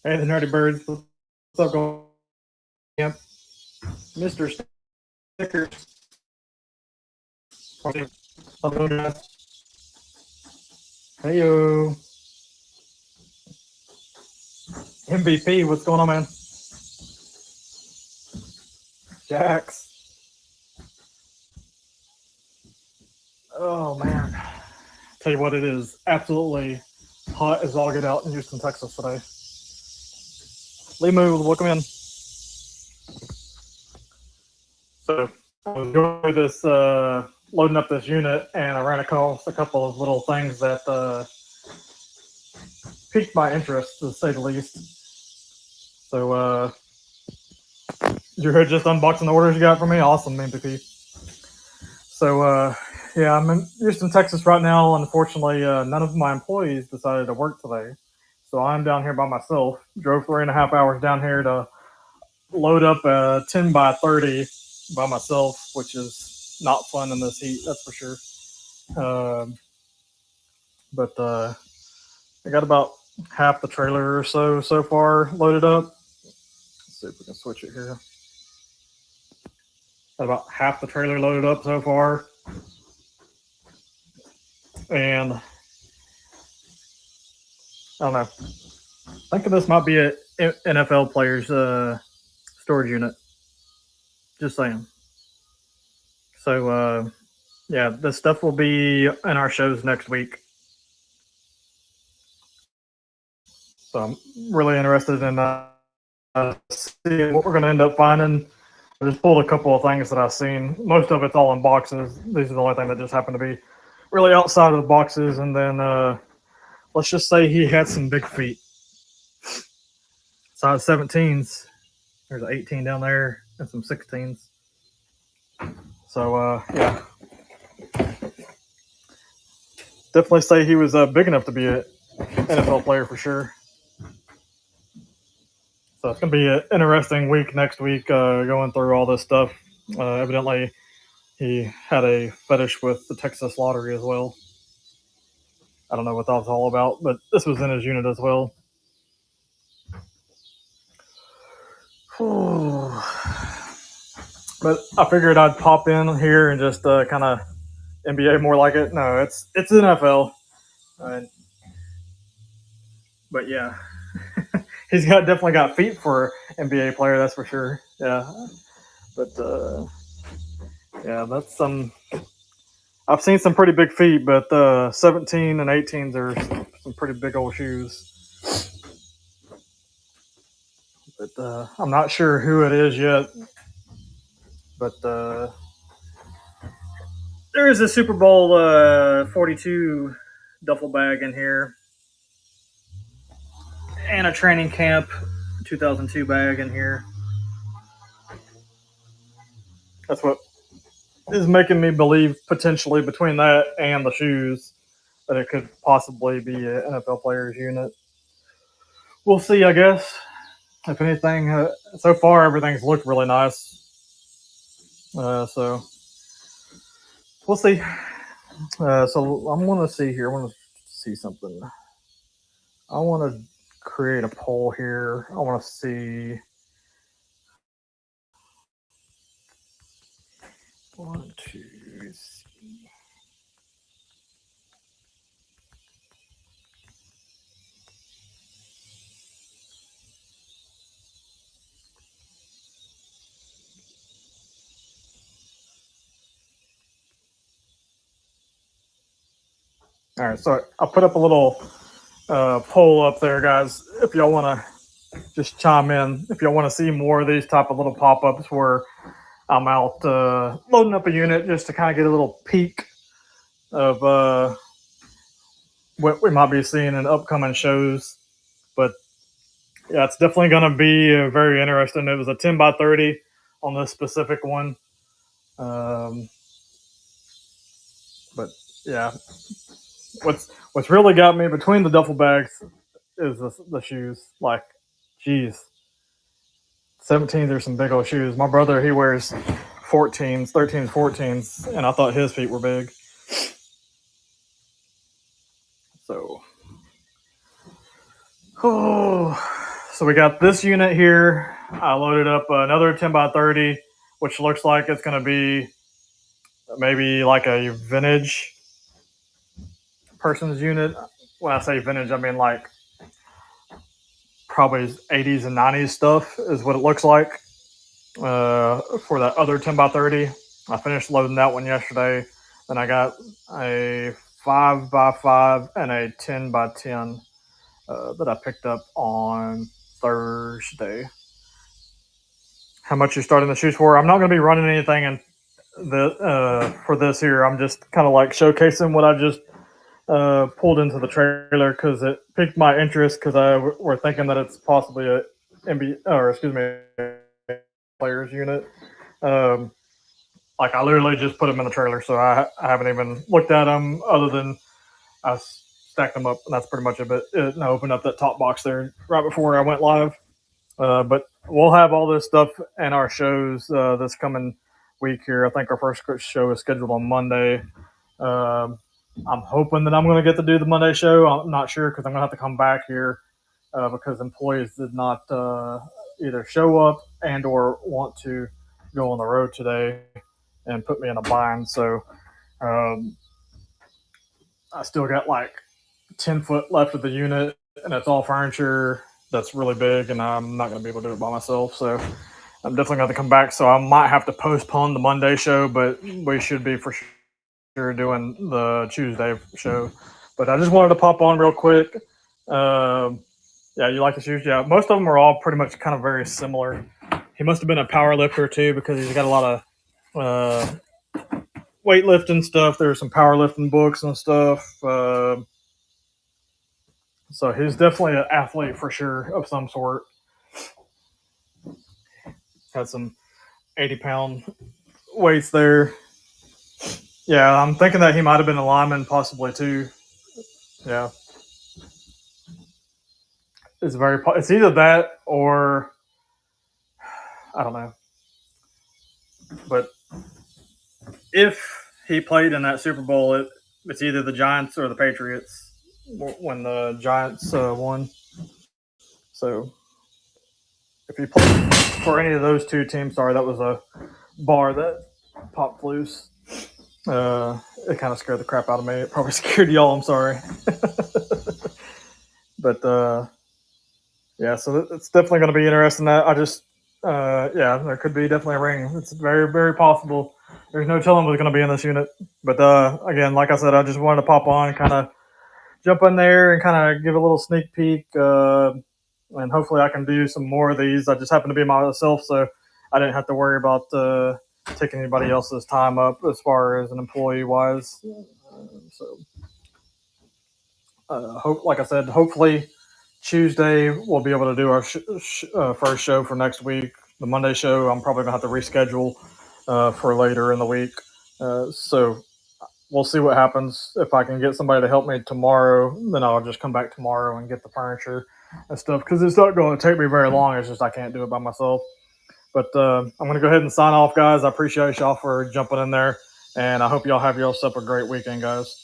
Hey, the nerdy birds. What's up, going? Yep. Mr. Stickers. Hello, guys. Hey, yo. MVP, what's going on, man? Jax. Oh, man. Tell you what, it is absolutely hot as all get out in Houston, Texas today. Limu, welcome in. So, I was going through this, loading up this unit, and I ran across a couple of little things that piqued my interest, to say the least. So, you're just unboxing the orders you got for me? Awesome, MVP. So, yeah, I'm in Houston, Texas right now. Unfortunately, none of my employees decided to work today. So I'm down here by myself. Drove 3.5 hours down here to load up a 10 by 30 by myself, which is not fun in this heat, that's for sure. But I got about half the trailer or so far loaded up. Let's see if we can switch it here. Got about half the trailer loaded up so far. And I don't know. I think this might be a NFL player's storage unit. Just saying. So, yeah, this stuff will be in our shows next week. So I'm really interested in seeing what we're going to end up finding. I just pulled a couple of things that I've seen. Most of it's all in boxes. These are the only thing that just happen to be really outside of the boxes. And then let's just say he had some big feet. Size 17s. There's an 18 down there and some 16s. So, yeah. Definitely say he was big enough to be an NFL player for sure. So it's going to be an interesting week next week going through all this stuff. Evidently, he had a fetish with the Texas lottery as well. I don't know what that was all about, but this was in his unit as well. But I figured I'd pop in here and just kind of NBA more like it. No, it's NFL. But yeah, he's definitely got feet for NBA player, that's for sure. Yeah, but yeah, that's some. I've seen some pretty big feet, but 17 and 18s are some pretty big old shoes. But I'm not sure who it is yet. But there is a Super Bowl 42 duffel bag in here, and a training camp 2002 bag in here. That's what is making me believe potentially between that and the shoes that it could possibly be an NFL player's unit. We'll see, I guess. If anything, so far everything's looked really nice. So we'll see. So I'm going to see here. I want to see something. I want to create a poll here. I want to see. 1, 2, 3. All right, so I'll put up a little poll up there, guys. If y'all want to just chime in, if y'all want to see more of these type of little pop-ups where I'm out loading up a unit just to kind of get a little peek of what we might be seeing in upcoming shows. But yeah, it's definitely going to be very interesting. It was a 10 by 30 on this specific one. But yeah, what's really got me between the duffel bags is the shoes. Like, geez, 17s are some big old shoes. My brother, he wears 14s, 13s, 14s, and I thought his feet were big. So So we got this unit here. I loaded up another 10x30, which looks like it's going to be maybe like a vintage person's unit. When I say vintage, I mean like probably 80s and 90s stuff is what it looks like for that other 10x30. I finished loading that one yesterday. Then I got a 5x5 and a 10x10 that I picked up on Thursday. How much you're starting the shoots for? I'm not going to be running anything in for this here. I'm just kind of like showcasing what I just pulled into the trailer because it piqued my interest because we're thinking that it's possibly a players unit. Like I literally just put them in the trailer, so I haven't even looked at them other than I stacked them up, and that's pretty much it. And I opened up that top box there right before I went live. But we'll have all this stuff in our shows this coming week here. I think our first show is scheduled on Monday. I'm hoping that I'm going to get to do the Monday show. I'm not sure because I'm going to have to come back here because employees did not either show up and or want to go on the road today and put me in a bind. So I still got like 10 foot left of the unit, and it's all furniture that's really big, and I'm not going to be able to do it by myself. So I'm definitely going to come back. So I might have to postpone the Monday show, but we should be for sure doing the Tuesday show. But I just wanted to pop on real quick. Yeah, you like the shoes? Yeah, most of them are all pretty much kind of very similar. He must have been a power lifter too because he's got a lot of weightlifting stuff. There's some powerlifting books and stuff. So he's definitely an athlete for sure of some sort. Had some 80-pound weights there. Yeah, I'm thinking that he might have been a lineman possibly too. Yeah. It's either that or I don't know. But if he played in that Super Bowl, it's either the Giants or the Patriots when the Giants won. So if he played for any of those two teams, sorry, that was a bar that popped loose. It kind of scared the crap out of me. It probably scared y'all. I'm sorry. But yeah, so it's definitely going to be interesting. I just yeah, there could be definitely a ring. It's very, very possible. There's no telling what's going to be in this unit. But again, like I said, I just wanted to pop on, kind of jump in there and kind of give a little sneak peek. And hopefully I can do some more of these. I just happen to be myself, so I didn't have to worry about taking anybody else's time up as far as an employee wise. So, like I said, hopefully Tuesday we'll be able to do our first show for next week. The Monday show I'm probably gonna have to reschedule for later in the week. So we'll see what happens. If I can get somebody to help me tomorrow, then I'll just come back tomorrow and get the furniture and stuff because it's not going to take me very long. It's just I can't do it by myself. But I'm going to go ahead and sign off, guys. I appreciate y'all for jumping in there, and I hope y'all have yourself a great weekend, guys.